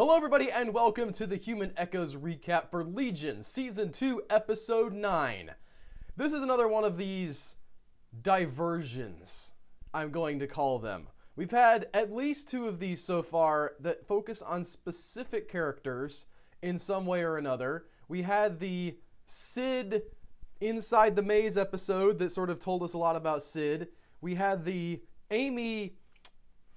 Hello, everybody, and welcome to the Human Echoes recap for Legion, Season 2, Episode 9. This is another one of these diversions, I'm going to call them. We've had at least two of these so far that focus on specific characters in some way or another. We had the Sid Inside the Maze episode that sort of told us a lot about Sid. We had the Amy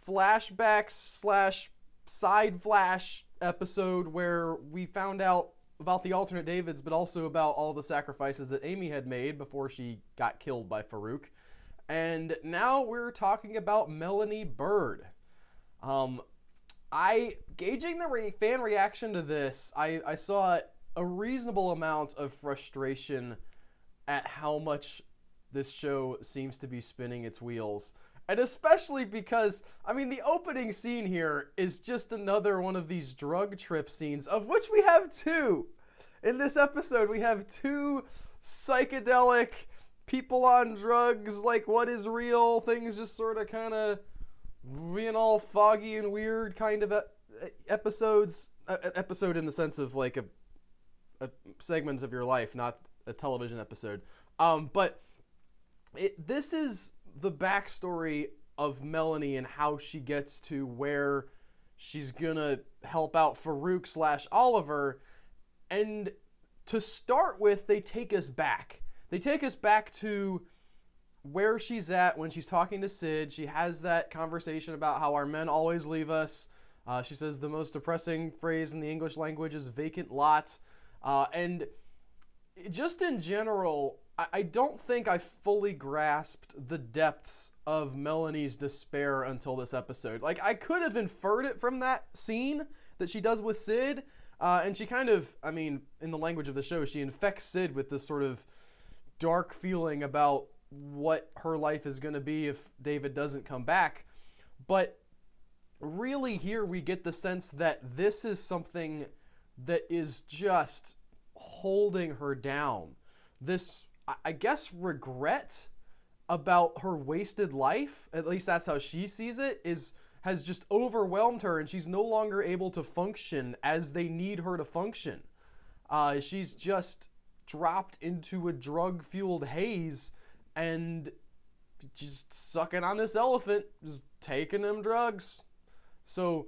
flashbacks / side flash episode where we found out about the alternate Davids, but also about all the sacrifices that Amy had made before she got killed by Farouk. And now we're talking about Melanie Bird. Gauging the fan reaction to this, I saw a reasonable amount of frustration at how much this show seems to be spinning its wheels. And especially because, the opening scene here is just another one of these drug trip scenes, of which we have two. In this episode, we have two psychedelic, people on drugs, like what is real, things just sort of kind of being all foggy and weird kind of episodes. Episode in the sense of like a segment of your life, not a television episode. This is the backstory of Melanie and how she gets to where she's gonna help out Farouk / Oliver. And to start with, they take us back. They take us back to where she's at when she's talking to Sid. She has that conversation about how our men always leave us. She says the most depressing phrase in the English language is vacant lot. And just in general, I don't think I fully grasped the depths of Melanie's despair until this episode. Like, I could have inferred it from that scene that she does with Sid, and she kind of, in the language of the show, she infects Sid with this sort of dark feeling about what her life is going to be if David doesn't come back. But really here we get the sense that this is something that is just holding her down. This, I guess, regret about her wasted life, at least that's how she sees it, has just overwhelmed her, and she's no longer able to function as they need her to function. She's just dropped into a drug-fueled haze and just sucking on this elephant, just taking them drugs. So,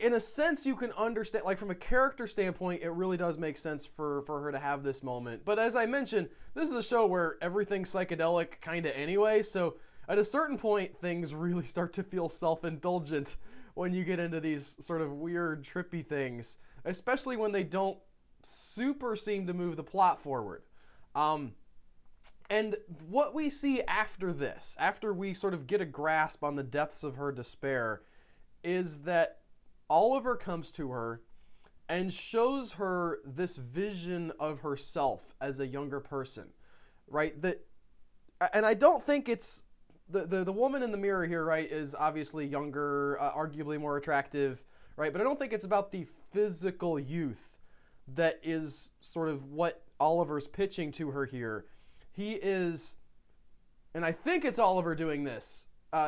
in a sense, you can understand, like from a character standpoint, it really does make sense for her to have this moment. But as I mentioned, this is a show where everything's psychedelic kind of anyway, so at a certain point, things really start to feel self-indulgent when you get into these sort of weird, trippy things, especially when they don't super seem to move the plot forward. And what we see after this, after we sort of get a grasp on the depths of her despair, is that Oliver comes to her and shows her this vision of herself as a younger person, right? And I don't think it's the woman in the mirror here, right, is obviously younger, arguably more attractive, right? But I don't think it's about the physical youth that is sort of what Oliver's pitching to her here. He is, and I think it's Oliver doing this,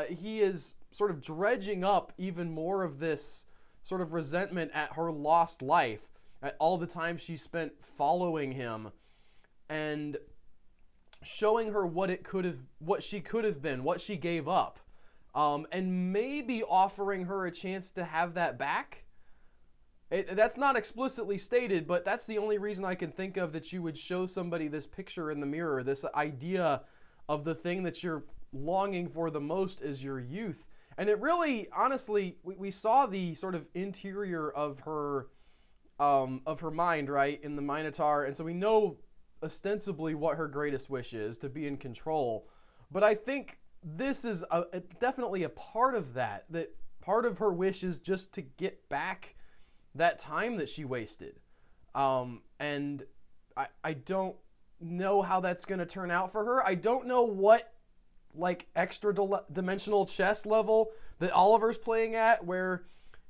he is sort of dredging up even more of this sort of resentment at her lost life, at all the time she spent following him, and showing her what she could have been, what she gave up, and maybe offering her a chance to have that back. That's not explicitly stated, but that's the only reason I can think of that you would show somebody this picture in the mirror, this idea of the thing that you're longing for the most is your youth. And it really, honestly, we saw the sort of interior of her mind, right, in the Minotaur, and so we know ostensibly what her greatest wish is, to be in control. But I think this is definitely a part of that part of her wish is just to get back that time that she wasted. And I don't know how that's going to turn out for her. I don't know what like extra dimensional chess level that Oliver's playing at, where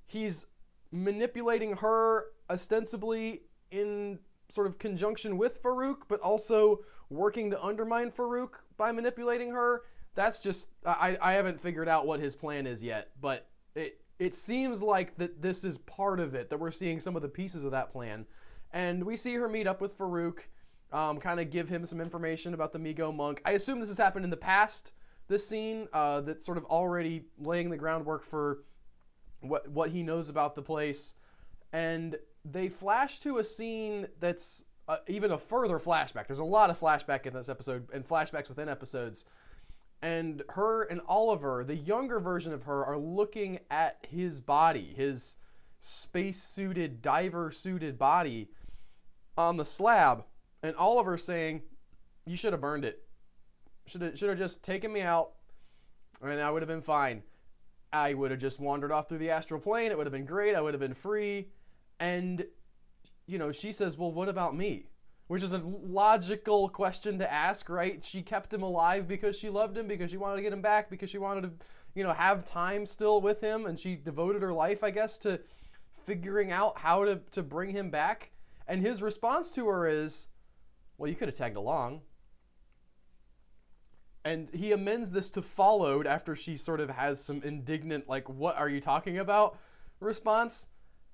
he's manipulating her ostensibly in sort of conjunction with Farouk, but also working to undermine Farouk by manipulating her. That's just, I haven't figured out what his plan is yet, but it seems like that this is part of it, that we're seeing some of the pieces of that plan. And we see her meet up with Farouk, kind of give him some information about the Mi-Go monk. I assume this has happened in the past, this scene, that's sort of already laying the groundwork for what he knows about the place. And they flash to a scene that's even a further flashback. There's a lot of flashback in this episode, and flashbacks within episodes. And her and Oliver, the younger version of her, are looking at his body, his space-suited, diver-suited body on the slab. And Oliver's saying, you should have burned it. Should have just taken me out, and I would have been fine. I would have just wandered off through the astral plane. It would have been great. I would have been free. And, you know, she says, well, what about me? Which is a logical question to ask, right? She kept him alive because she loved him, because she wanted to get him back, because she wanted to, you know, have time still with him. And she devoted her life, I guess, to figuring out how to bring him back. And his response to her is, well, you could have tagged along. And he amends this to followed after she sort of has some indignant, like, what are you talking about response.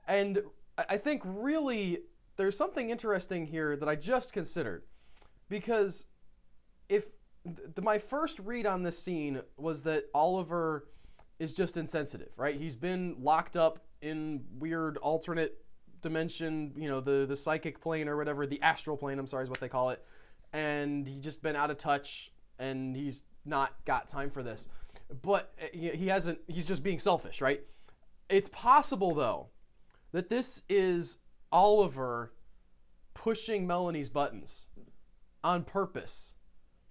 And I think really there's something interesting here that I just considered. Because if my first read on this scene was that Oliver is just insensitive, right? He's been locked up in weird alternate dimension, you know, the psychic plane or whatever, the astral plane, I'm sorry, is what they call it. And he's just been out of touch, and he's not got time for this. But he's just being selfish, right? It's possible, though, that this is Oliver pushing Melanie's buttons on purpose,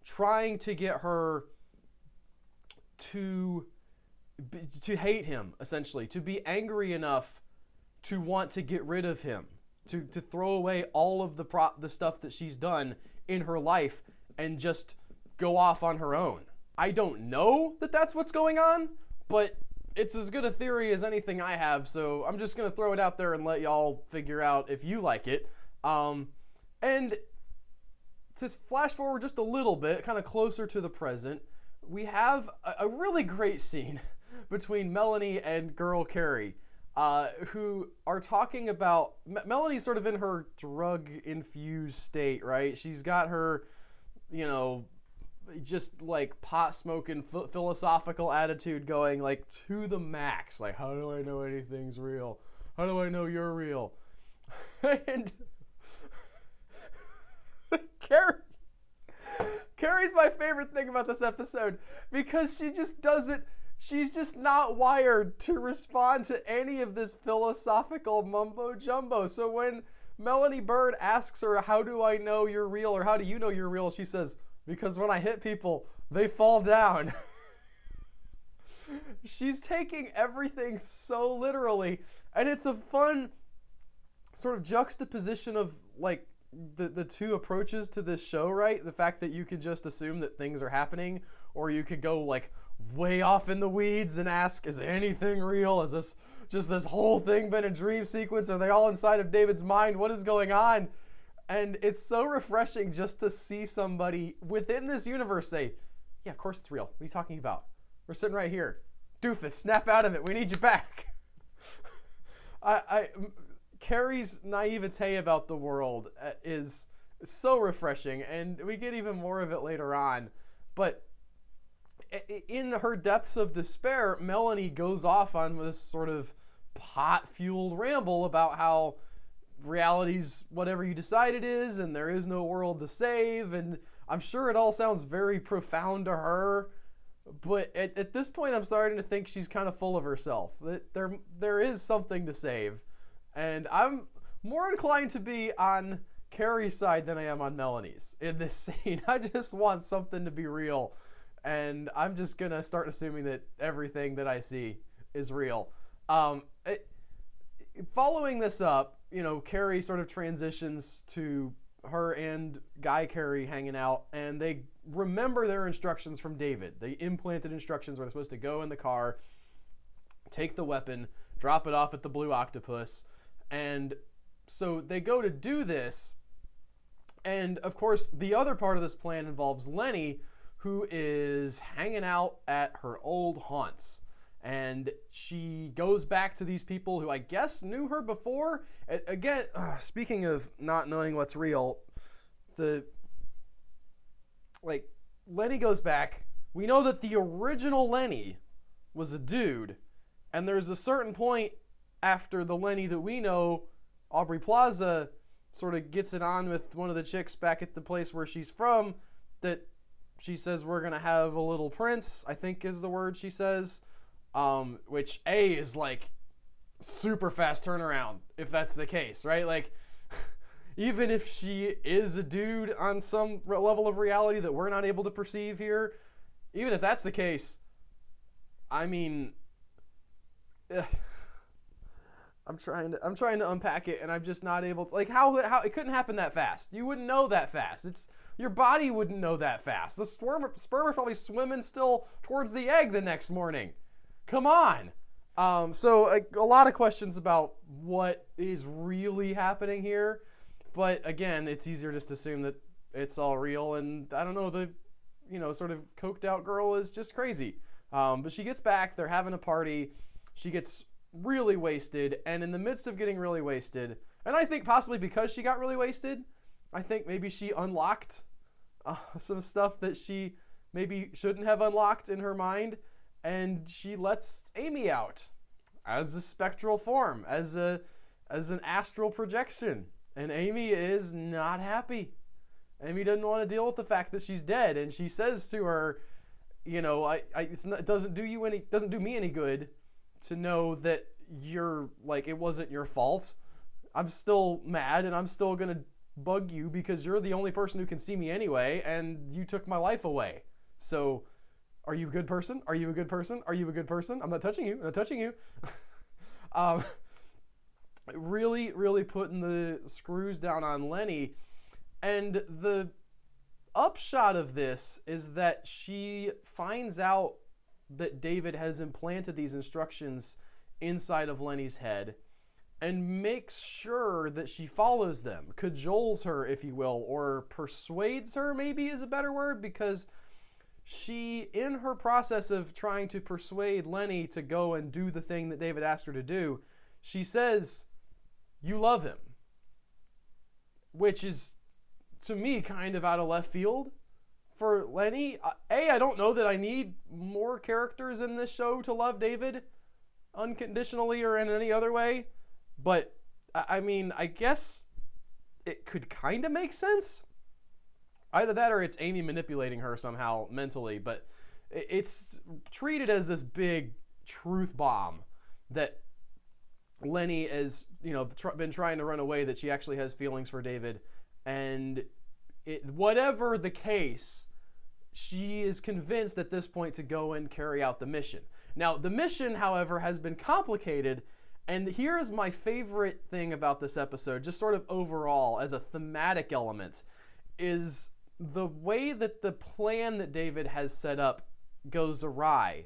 trying to get her to hate him, essentially, to be angry enough to want to get rid of him, to throw away all of the stuff that she's done in her life and just go off on her own. I don't know that that's what's going on, but it's as good a theory as anything I have, so I'm just going to throw it out there and let y'all figure out if you like it. And to flash forward just a little bit, kind of closer to the present, we have a really great scene between Melanie and girl Carrie, who are talking about... Melanie's sort of in her drug-infused state, right? She's got her, you know, just like pot-smoking philosophical attitude going like to the max. Like, how do I know anything's real? How do I know you're real? And Carrie's my favorite thing about this episode, because she just doesn't... She's just not wired to respond to any of this philosophical mumbo-jumbo. So when Melanie Bird asks her, how do I know you're real, or how do you know you're real, she says, because when I hit people, they fall down. She's taking everything so literally, and it's a fun sort of juxtaposition of, like, the two approaches to this show, right? The fact that you can just assume that things are happening, or you could go, like, way off in the weeds and ask, is anything real? Is this just this whole thing been a dream sequence? Are they all inside of David's mind? What is going on? And it's so refreshing just to see somebody within this universe say, yeah, of course it's real. What are you talking about? We're sitting right here. Doofus, snap out of it. We need you back. Carrie's naivete about the world is so refreshing, and we get even more of it later on. But in her depths of despair, Melanie goes off on this sort of pot-fueled ramble about how reality's whatever you decide it is, and there is no world to save, and I'm sure it all sounds very profound to her, but at this point I'm starting to think she's kind of full of herself, that there is something to save, and I'm more inclined to be on Carrie's side than I am on Melanie's in this scene. I just want something to be real, and I'm just gonna start assuming that everything that I see is real. Following this up, you know, Carrie sort of transitions to her and Guy Carey hanging out, and they remember their instructions from David. They implanted instructions where they're supposed to go in the car, take the weapon, drop it off at the Blue Octopus, and so they go to do this, and of course the other part of this plan involves Lenny, who is hanging out at her old haunts. And she goes back to these people who I guess knew her before. Again, speaking of not knowing what's real, Lenny goes back. We know that the original Lenny was a dude, and there's a certain point after the Lenny that we know, Aubrey Plaza, sort of gets it on with one of the chicks back at the place where she's from, that she says, we're going to have a little prince, I think is the word she says, which is like super fast turnaround if that's the case, right? Like, even if she is a dude on some level of reality that we're not able to perceive here, even if that's the case, I mean, I'm trying to unpack it, and I'm just not able to, like, how it couldn't happen that fast. You wouldn't know that fast. Your body wouldn't know that fast. The sperm is probably swimming still towards the egg the next morning. Come on. So a lot of questions about what is really happening here. But again, it's easier just to assume that it's all real, and I don't know, the sort of coked out girl is just crazy. But she gets back, they're having a party, she gets really wasted, and in the midst of getting really wasted, and I think possibly because she got really wasted, I think maybe she unlocked some stuff that she maybe shouldn't have unlocked in her mind, and she lets Amy out as a spectral form, as an astral projection. And Amy is not happy. Amy doesn't want to deal with the fact that she's dead, and she says to her, it doesn't do me any good to know that it wasn't your fault. I'm still mad, and I'm still gonna bug you because you're the only person who can see me anyway, and you took my life away. So, are you a good person? Are you a good person? Are you a good person? I'm not touching you. I'm not touching you. Really, really putting the screws down on Lenny. And the upshot of this is that she finds out that David has implanted these instructions inside of Lenny's head and makes sure that she follows them, cajoles her, if you will, or persuades her, maybe is a better word, because she, in her process of trying to persuade Lenny to go and do the thing that David asked her to do, she says, "You love him," which is, to me, kind of out of left field for Lenny. I don't know that I need more characters in this show to love David unconditionally or in any other way, but I mean, I guess it could kind of make sense. Either that or it's Amy manipulating her somehow mentally, but it's treated as this big truth bomb that Lenny has, been trying to run away, that she actually has feelings for David, and whatever the case, she is convinced at this point to go and carry out the mission. Now, the mission, however, has been complicated, and here's my favorite thing about this episode, just sort of overall as a thematic element, is the way that the plan that David has set up goes awry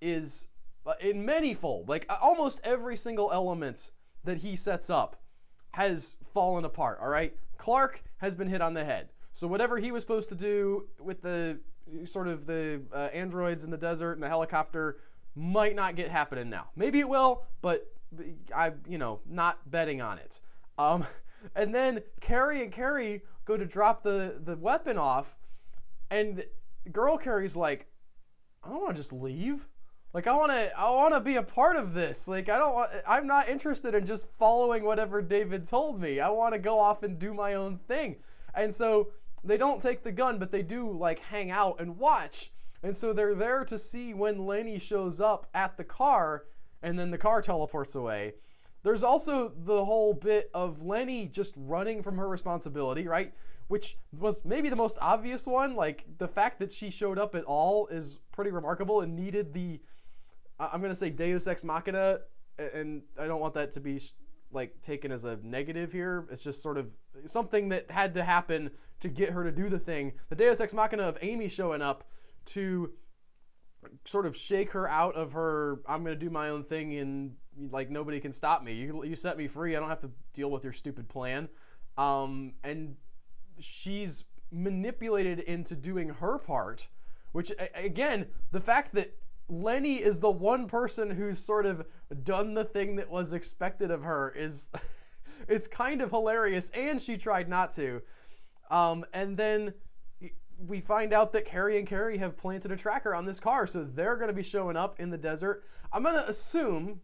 is in manyfold. Like, almost every single element that he sets up has fallen apart, all right? Clark has been hit on the head. So whatever he was supposed to do with the sort of the androids in the desert and the helicopter might not get happening now. Maybe it will, but not betting on it. And then Carrie and Carrie go to drop the weapon off, and girl Carrie's like, I don't want to just leave. Like, I want to be a part of this. Like, I'm not interested in just following whatever David told me. I want to go off and do my own thing. And so they don't take the gun, but they do, like, hang out and watch. And so they're there to see when Lenny shows up at the car, and then the car teleports away. There's also the whole bit of Lenny just running from her responsibility, right? Which was maybe the most obvious one. Like, the fact that she showed up at all is pretty remarkable and needed the, I'm going to say Deus Ex Machina, and I don't want that to be taken as a negative here. It's just sort of something that had to happen to get her to do the thing. The Deus Ex Machina of Amy showing up to sort of shake her out of her, I'm going to do my own thing and like nobody can stop me. You set me free. I don't have to deal with your stupid plan. And she's manipulated into doing her part, which, again, the fact that Lenny is the one person who's sort of done the thing that was expected of her. Is it's kind of hilarious, and she tried not to. And then we find out that Carrie and Carrie have planted a tracker on this car, so they're going to be showing up in the desert. I'm going to assume,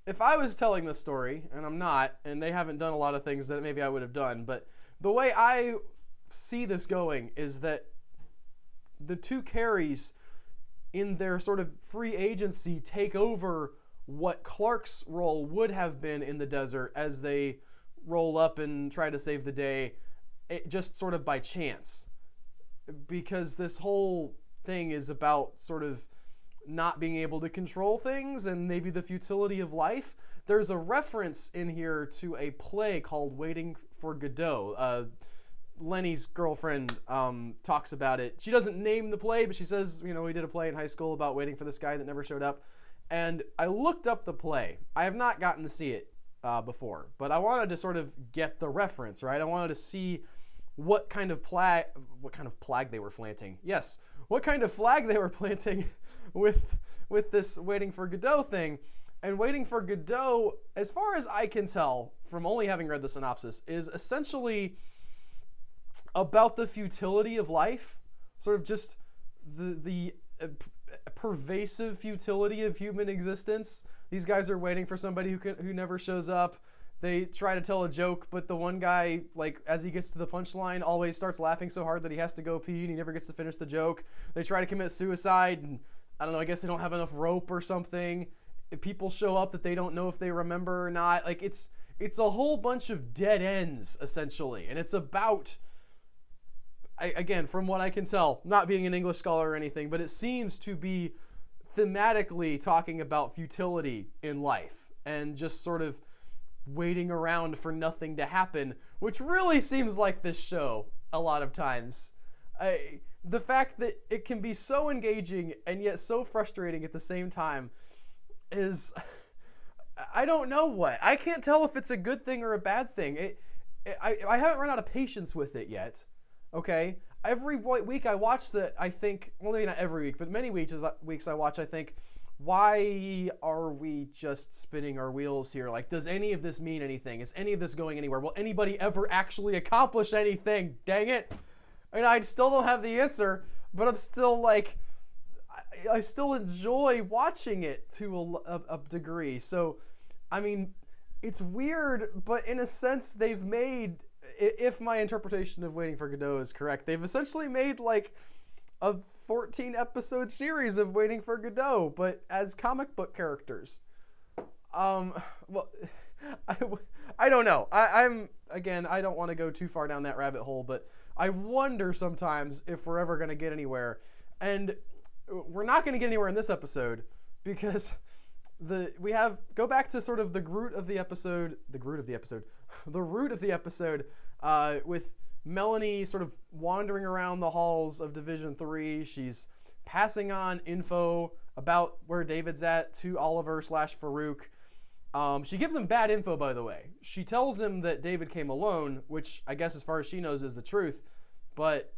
if I was telling this story, and I'm not, and they haven't done a lot of things that maybe I would have done, but the way I see this going is that the two Carries, in their sort of free agency, take over what Clark's role would have been in the desert as they roll up and try to save the day, just sort of by chance. Because this whole thing is about sort of not being able to control things and maybe the futility of life. There's a reference in here to a play called Waiting for Godot. Lenny's girlfriend talks about it. She doesn't name the play, but she says, we did a play in high school about waiting for this guy that never showed up. And I looked up the play. I have not gotten to see it before, but I wanted to sort of get the reference, right? I wanted to see what kind of flag they were planting. Yes, what kind of flag they were planting with this Waiting for Godot thing. And Waiting for Godot, as far as I can tell from only having read the synopsis, is essentially about the futility of life, sort of just the pervasive futility of human existence. These guys are waiting for somebody who never shows up. They try to tell a joke, but the one guy, like, as he gets to the punchline, always starts laughing so hard that he has to go pee and he never gets to finish the joke. They try to commit suicide, and I don't know, I guess they don't have enough rope or something. People show up that they don't know if they remember or not. Like, it's a whole bunch of dead ends, essentially. And it's about, again, from what I can tell, not being an English scholar or anything, but it seems to be thematically talking about futility in life and just sort of waiting around for nothing to happen, which really seems like this show a lot of times. The fact that it can be so engaging and yet so frustrating at the same time is, I don't know what. I can't tell if it's a good thing or a bad thing. I haven't run out of patience with it yet. Okay? Every week I watch I think, well, maybe not every week, but many weeks I watch, I think, why are we just spinning our wheels here? Like, does any of this mean anything? Is any of this going anywhere? Will anybody ever actually accomplish anything? Dang it. And I still don't have the answer, but I'm still like, I still enjoy watching it to a degree. So, I mean, it's weird, but in a sense, they've made, if my interpretation of Waiting for Godot is correct, they've essentially made like a 14-episode series of Waiting for Godot, but as comic book characters. Well, I don't know. I don't want to go too far down that rabbit hole, but I wonder sometimes if we're ever going to get anywhere. And we're not going to get anywhere in this episode because go back to sort of the root of the episode, with Melanie sort of wandering around the halls of Division 3. She's passing on info about where David's at to Oliver / Farouk. She gives him bad info, by the way. She tells him that David came alone, which I guess as far as she knows is the truth. But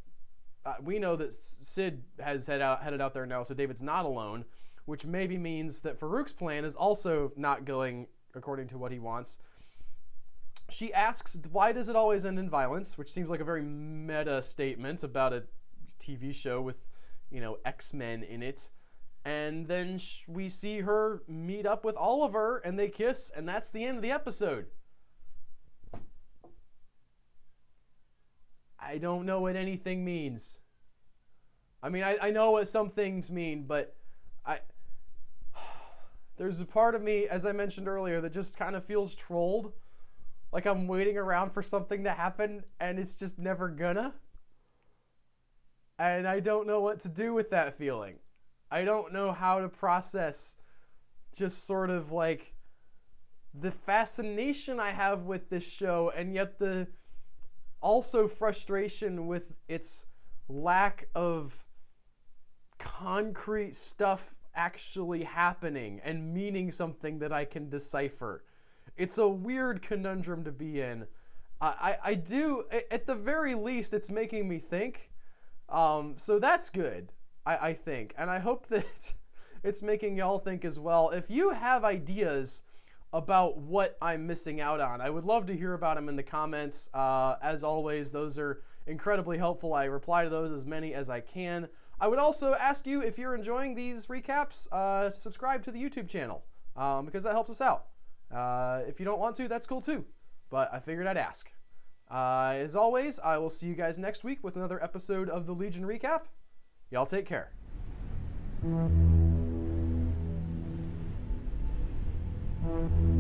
we know that Sid has headed out there now, so David's not alone, which maybe means that Farouk's plan is also not going according to what he wants. She asks, why does it always end in violence? Which seems like a very meta statement about a TV show with, X-Men in it. And then we see her meet up with Oliver, and they kiss, and that's the end of the episode. I don't know what anything means. I mean, I know what some things mean, but there's a part of me, as I mentioned earlier, that just kind of feels trolled. Like I'm waiting around for something to happen, and it's just never gonna. And I don't know what to do with that feeling. I don't know how to process just sort of like the fascination I have with this show, and yet the also frustration with its lack of concrete stuff actually happening and meaning something that I can decipher. It's a weird conundrum to be in. I do, at the very least, it's making me think. So that's good, I think. And I hope that it's making y'all think as well. If you have ideas about what I'm missing out on, I would love to hear about them in the comments. As always, those are incredibly helpful. I reply to those as many as I can. I would also ask you, if you're enjoying these recaps, subscribe to the YouTube channel, because that helps us out. If you don't want to, that's cool too, but I figured I'd ask. As always, I will see you guys next week with another episode of the Legion Recap. Y'all take care. Thank you.